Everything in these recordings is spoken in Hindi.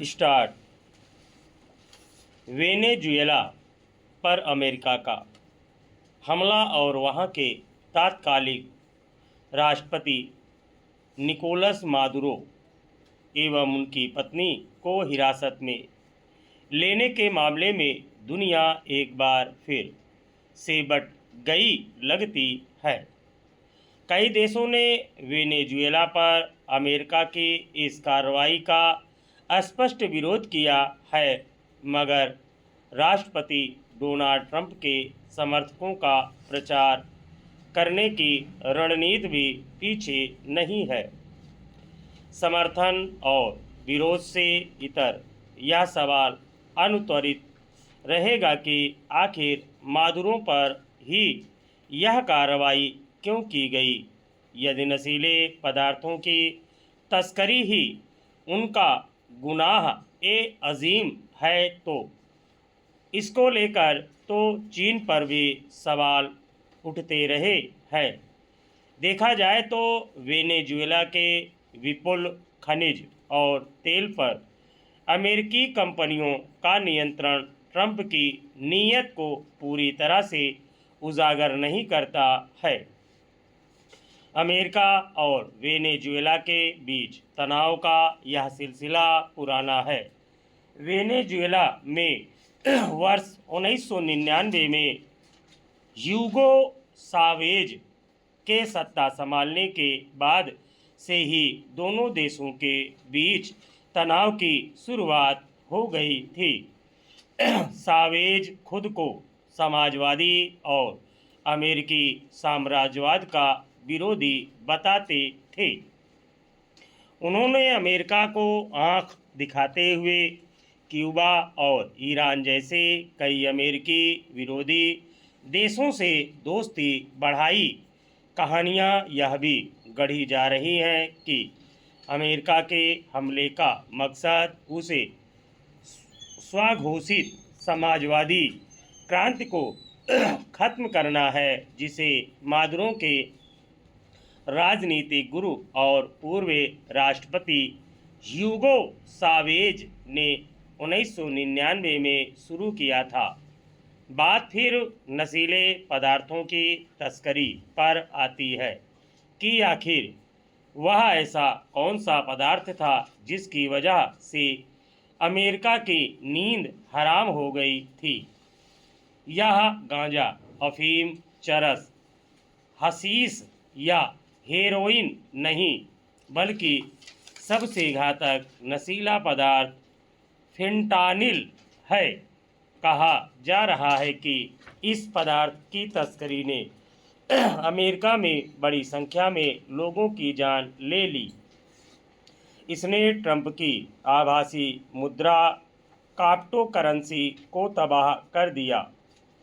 स्टार्ट। वेनेजुएला पर अमेरिका का हमला और वहां के तात्कालिक राष्ट्रपति निकोलस मादुरो एवं उनकी पत्नी को हिरासत में लेने के मामले में दुनिया एक बार फिर से बट गई लगती है। कई देशों ने वेनेजुएला पर अमेरिका की इस कार्रवाई का स्पष्ट विरोध किया है, मगर राष्ट्रपति डोनाल्ड ट्रंप के समर्थकों का प्रचार करने की रणनीति भी पीछे नहीं है। समर्थन और विरोध से इतर यह सवाल अनुत्तरित रहेगा कि आखिर मादुरो पर ही यह कार्रवाई क्यों की गई। यदि नशीले पदार्थों की तस्करी ही उनका गुनाह ए अजीम है तो इसको लेकर तो चीन पर भी सवाल उठते रहे हैं। देखा जाए तो वेनेजुएला के विपुल खनिज और तेल पर अमेरिकी कंपनियों का नियंत्रण ट्रंप की नीयत को पूरी तरह से उजागर नहीं करता है। अमेरिका और वेनेजुएला के बीच तनाव का यह सिलसिला पुराना है। वेनेजुएला में वर्ष 1999 में ह्यूगो सावेज के सत्ता संभालने के बाद से ही दोनों देशों के बीच तनाव की शुरुआत हो गई थी। सावेज खुद को समाजवादी और अमेरिकी साम्राज्यवाद का विरोधी बताते थे। उन्होंने अमेरिका को आंख दिखाते हुए क्यूबा और ईरान जैसे कई अमेरिकी विरोधी देशों से दोस्ती बढ़ाई। कहानियां यह भी गढ़ी जा रही हैं कि अमेरिका के हमले का मकसद उसे स्वघोषित समाजवादी क्रांति को खत्म करना है, जिसे मादुरो के राजनीतिक गुरु और पूर्व राष्ट्रपति ह्यूगो सावेज ने 1999 में शुरू किया था। बात फिर नशीले पदार्थों की तस्करी पर आती है कि आखिर वह ऐसा कौन सा पदार्थ था जिसकी वजह से अमेरिका की नींद हराम हो गई थी। यह गांजा, अफीम, चरस, हशीश या हेरोइन नहीं, बल्कि सबसे घातक नशीला पदार्थ फेंटानिल है। कहा जा रहा है कि इस पदार्थ की तस्करी ने अमेरिका में बड़ी संख्या में लोगों की जान ले ली। इसने ट्रंप की आभासी मुद्रा क्रिप्टोकरेंसी को तबाह कर दिया।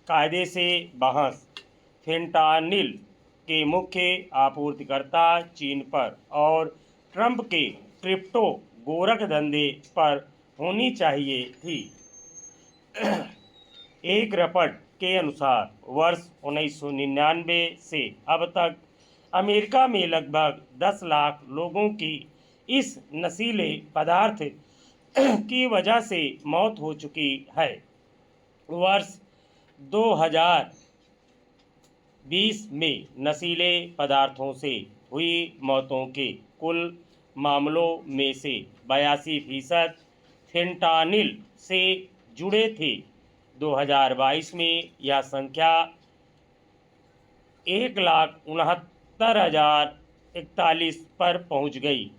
कायदे से बहस फेंटानिल के मुख्य आपूर्तिकर्ता चीन पर और ट्रंप के क्रिप्टो गोरख धंधे पर होनी चाहिए थी। एक रिपोर्ट के अनुसार वर्ष 1999 से अब तक अमेरिका में लगभग 10 लाख लोगों की इस नशीले पदार्थ की वजह से मौत हो चुकी है। वर्ष 2020 में नशीले पदार्थों से हुई मौतों के कुल मामलों में से 82% फेंटानिल से जुड़े थे। 2022 में यह संख्या 1,69,041 पर पहुंच गई।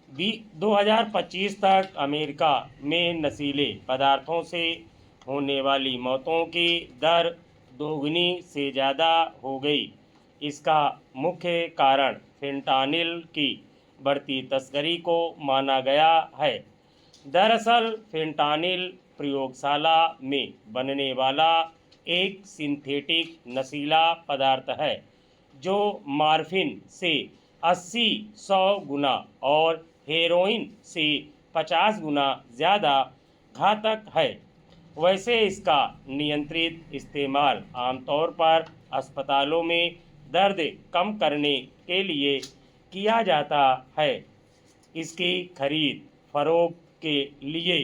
2025 तक अमेरिका में नशीले पदार्थों से होने वाली मौतों की दर दोगुनी से ज़्यादा हो गई। इसका मुख्य कारण फेंटानिल की बढ़ती तस्करी को माना गया है। दरअसल फेंटानिल प्रयोगशाला में बनने वाला एक सिंथेटिक नशीला पदार्थ है जो मॉर्फिन से 80-100 गुना और हेरोइन से 50 गुना ज़्यादा घातक है। वैसे इसका नियंत्रित इस्तेमाल आमतौर पर अस्पतालों में दर्द कम करने के लिए किया जाता है। इसकी खरीद फरोख्त के लिए